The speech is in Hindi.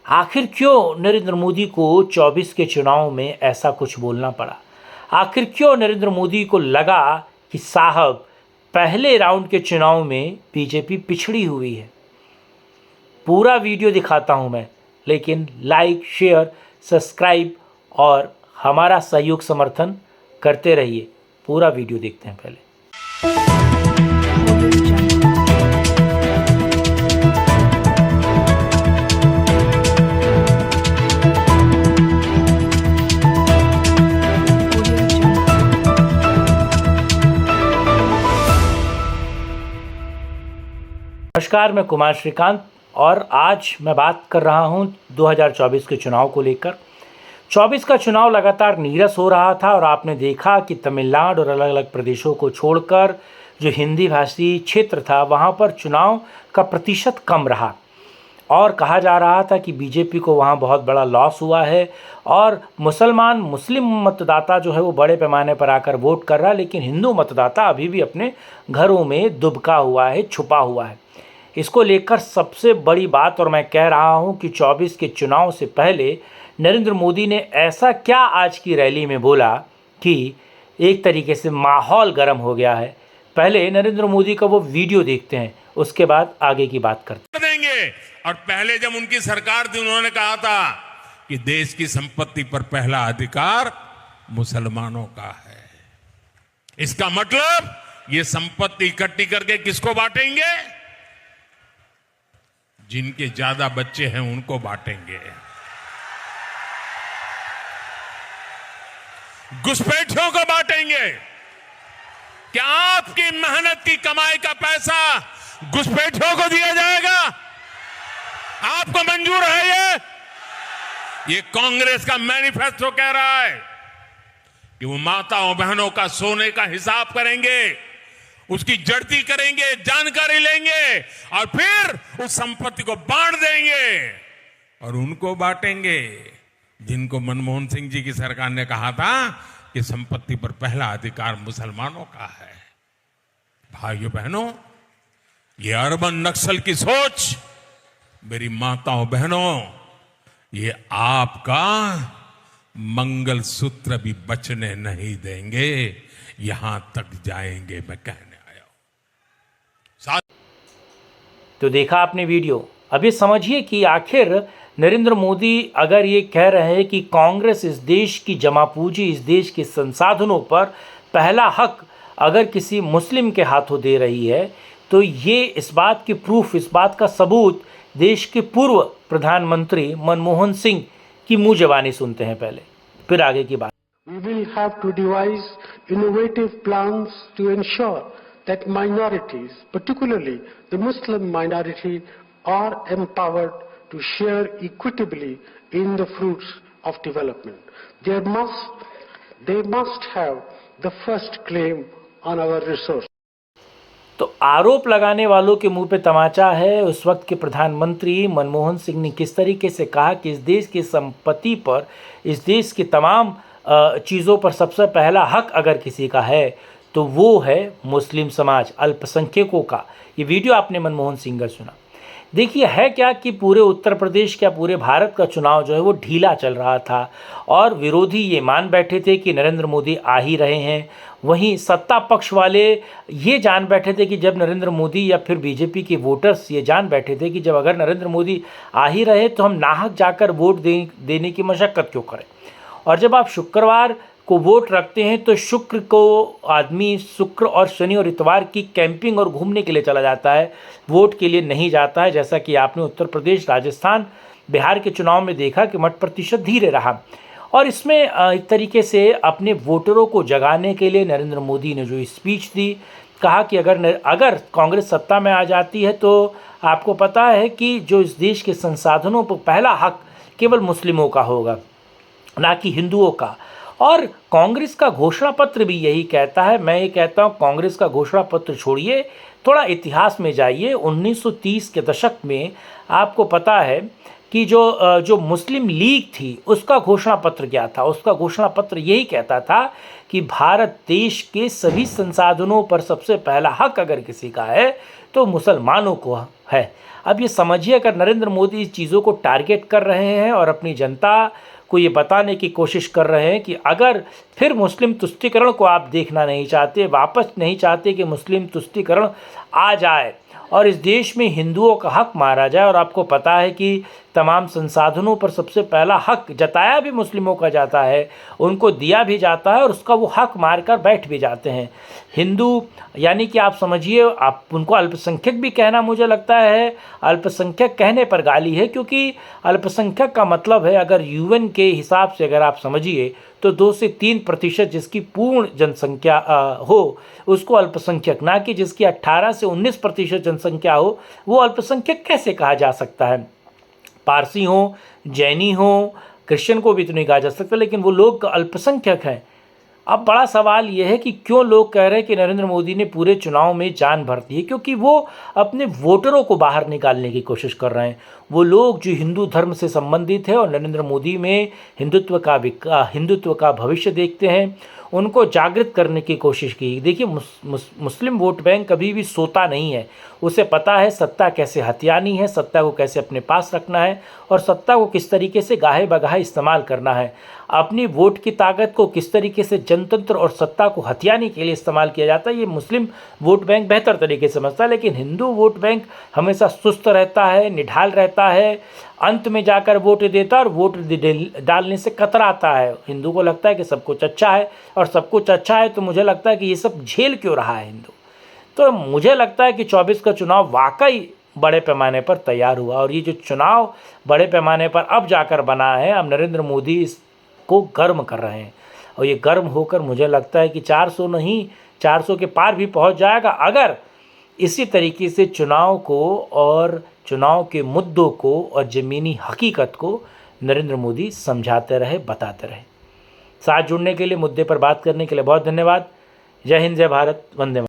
आखिर क्यों नरेंद्र मोदी को 24 के चुनाव में ऐसा कुछ बोलना पड़ा? आखिर क्यों नरेंद्र मोदी को लगा कि साहब पहले राउंड के चुनाव में बीजेपी पिछड़ी हुई है? पूरा वीडियो दिखाता हूं मैं, लेकिन लाइक, शेयर, सब्सक्राइब और हमारा सहयोग समर्थन करते रहिए। पूरा वीडियो देखते हैं पहले। नमस्कार, मैं कुमार श्रीकांत और आज मैं बात कर रहा हूं 2024 के चुनाव को लेकर। 24 का चुनाव लगातार नीरस हो रहा था और आपने देखा कि तमिलनाडु और अलग अलग प्रदेशों को छोड़कर जो हिंदी भाषी क्षेत्र था वहां पर चुनाव का प्रतिशत कम रहा और कहा जा रहा था कि बीजेपी को वहां बहुत बड़ा लॉस हुआ है और मुस्लिम मतदाता जो है वो बड़े पैमाने पर आकर वोट कर रहा है, लेकिन हिंदू मतदाता अभी भी अपने घरों में दुबका हुआ है, छुपा हुआ है। इसको लेकर सबसे बड़ी बात, और मैं कह रहा हूं कि 24 के चुनाव से पहले नरेंद्र मोदी ने ऐसा क्या आज की रैली में बोला कि एक तरीके से माहौल गर्म हो गया है। पहले नरेंद्र मोदी का वो वीडियो देखते हैं, उसके बाद आगे की बात करते देंगे। और पहले जब उनकी सरकार थी उन्होंने कहा था कि देश की संपत्ति पर पहला अधिकार मुसलमानों का है। इसका मतलब ये संपत्ति इकट्ठी करके किसको बांटेंगे? जिनके ज्यादा बच्चे हैं उनको बांटेंगे। घुसपैठियों को बांटेंगे। क्या आपकी मेहनत की कमाई का पैसा घुसपैठियों को दिया जाएगा? आपको मंजूर है? ये कांग्रेस का मैनिफेस्टो कह रहा है कि वो माताओं बहनों का सोने का हिसाब करेंगे, उसकी जड़ती करेंगे, जानकारी लेंगे और फिर उस संपत्ति को बांट देंगे और उनको बांटेंगे जिनको मनमोहन सिंह जी की सरकार ने कहा था कि संपत्ति पर पहला अधिकार मुसलमानों का है। भाइयों बहनों, ये अर्बन नक्सल की सोच, मेरी माताओं बहनों, ये आपका मंगलसूत्र भी बचने नहीं देंगे, यहां तक जाएंगे, मैं कहने आया हूं। तो देखा आपने वीडियो। अब ये समझिए कि आखिर नरेंद्र मोदी अगर ये कह रहे हैं कि कांग्रेस इस देश की जमा पूंजी, इस देश के संसाधनों पर पहला हक अगर किसी मुस्लिम के हाथों दे रही है, तो ये इस बात की प्रूफ, इस बात का सबूत देश के पूर्व प्रधानमंत्री मनमोहन सिंह की मुंह जबानी सुनते हैं पहले, फिर आगे की बात। We will have to devise innovative plans to ensure that minorities, particularly the Muslim minority, are empowered to share equitably in the fruits of development. They must have the first claim on our resources. तो आरोप लगाने वालों के मुंह पे तमाचा है। उस वक्त के प्रधानमंत्री मनमोहन सिंह ने किस तरीके से कहा कि इस देश की संपत्ति पर, इस देश की तमाम चीज़ों पर सबसे पहला हक अगर किसी का है तो वो है मुस्लिम समाज, अल्पसंख्यकों का। ये वीडियो आपने मनमोहन सिंह का सुना। देखिए है क्या कि पूरे उत्तर प्रदेश, क्या पूरे भारत का चुनाव जो है वो ढीला चल रहा था और विरोधी ये मान बैठे थे कि नरेंद्र मोदी आ ही रहे हैं। वहीं सत्ता पक्ष वाले ये जान बैठे थे कि जब नरेंद्र मोदी, या फिर बीजेपी के वोटर्स ये जान बैठे थे कि जब अगर नरेंद्र मोदी आ ही रहे तो हम नाहक जाकर वोट देने की मशक्क़त क्यों करें। और जब आप शुक्रवार को वोट रखते हैं तो शुक्र को आदमी शुक्र और शनि और इतवार की कैंपिंग और घूमने के लिए चला जाता है, वोट के लिए नहीं जाता है। जैसा कि आपने उत्तर प्रदेश, राजस्थान, बिहार के चुनाव में देखा कि मत प्रतिशत धीरे रहा। और इसमें एक तरीके से अपने वोटरों को जगाने के लिए नरेंद्र मोदी ने जो स्पीच दी, कहा कि अगर कांग्रेस सत्ता में आ जाती है तो आपको पता है कि जो इस देश के संसाधनों पर पहला हक केवल मुस्लिमों का होगा, ना कि हिंदुओं का। और कांग्रेस का घोषणा पत्र भी यही कहता है। मैं ये कहता हूँ कांग्रेस का घोषणा पत्र छोड़िए, थोड़ा इतिहास में जाइए। 1930 के दशक में आपको पता है कि जो मुस्लिम लीग थी उसका घोषणा पत्र क्या था। उसका घोषणा पत्र यही कहता था कि भारत देश के सभी संसाधनों पर सबसे पहला हक अगर किसी का है तो मुसलमानों को है। अब ये समझिए, अगर नरेंद्र मोदी इस चीज़ों को टारगेट कर रहे हैं और अपनी जनता को ये बताने की कोशिश कर रहे हैं कि अगर फिर मुस्लिम तुष्टीकरण को आप देखना नहीं चाहते, वापस नहीं चाहते कि मुस्लिम तुष्टीकरण आ जाए और इस देश में हिंदुओं का हक मारा जाए, और आपको पता है कि तमाम संसाधनों पर सबसे पहला हक जताया भी मुस्लिमों का जाता है, उनको दिया भी जाता है और उसका वो हक मारकर बैठ भी जाते हैं हिंदू। यानी कि आप समझिए, आप उनको अल्पसंख्यक भी कहना मुझे लगता है अल्पसंख्यक कहने पर गाली है, क्योंकि अल्पसंख्यक का मतलब है, अगर यूएन के हिसाब से अगर आप समझिए तो 2 से 3% जिसकी पूर्ण जनसंख्या हो उसको अल्पसंख्यक, ना कि जिसकी 18 से 19% जनसंख्या हो वो अल्पसंख्यक कैसे कहा जा सकता है। पारसी हो, जैनी हो, क्रिश्चियन को भी तो नहीं कहा जा सकता, लेकिन वो लोग अल्पसंख्यक हैं। अब बड़ा सवाल ये है कि क्यों लोग कह रहे हैं कि नरेंद्र मोदी ने पूरे चुनाव में जान भर दी है, क्योंकि वो अपने वोटरों को बाहर निकालने की कोशिश कर रहे हैं। वो लोग जो हिंदू धर्म से संबंधित है और नरेंद्र मोदी में हिंदुत्व का भविष्य देखते हैं, उनको जागृत करने की कोशिश की। देखिए, मुस्लिम वोट बैंक कभी भी सोता नहीं है, उसे पता है सत्ता कैसे हथियानी है, सत्ता को कैसे अपने पास रखना है और सत्ता को किस तरीके से गाहे बगाहे इस्तेमाल करना है। अपनी वोट की ताकत को किस तरीके से जनतंत्र और सत्ता को हथियाने के लिए इस्तेमाल किया जाता है, ये मुस्लिम वोट बैंक बेहतर तरीके से समझता है। लेकिन हिंदू वोट बैंक हमेशा सुस्त रहता है, निढाल रहता है, अंत में जाकर वोट देता है और वोट डालने से कतराता है। हिंदू को लगता है कि सब कुछ अच्छा है, और सब कुछ अच्छा है तो मुझे लगता है कि ये सब झेल क्यों रहा है हिंदू। तो मुझे लगता है कि 24 का चुनाव वाकई बड़े पैमाने पर तैयार हुआ, और ये जो चुनाव बड़े पैमाने पर अब जाकर बना है, अब नरेंद्र मोदी इसको गर्म कर रहे हैं, और ये गर्म होकर मुझे लगता है कि 400 नहीं 400 के पार भी पहुंच जाएगा, अगर इसी तरीके से चुनाव को और चुनाव के मुद्दों को और ज़मीनी हकीकत को नरेंद्र मोदी समझाते रहे, बताते रहे। साथ जुड़ने के लिए, मुद्दे पर बात करने के लिए बहुत धन्यवाद। जय हिंद, जय भारत, वंदे मातरम।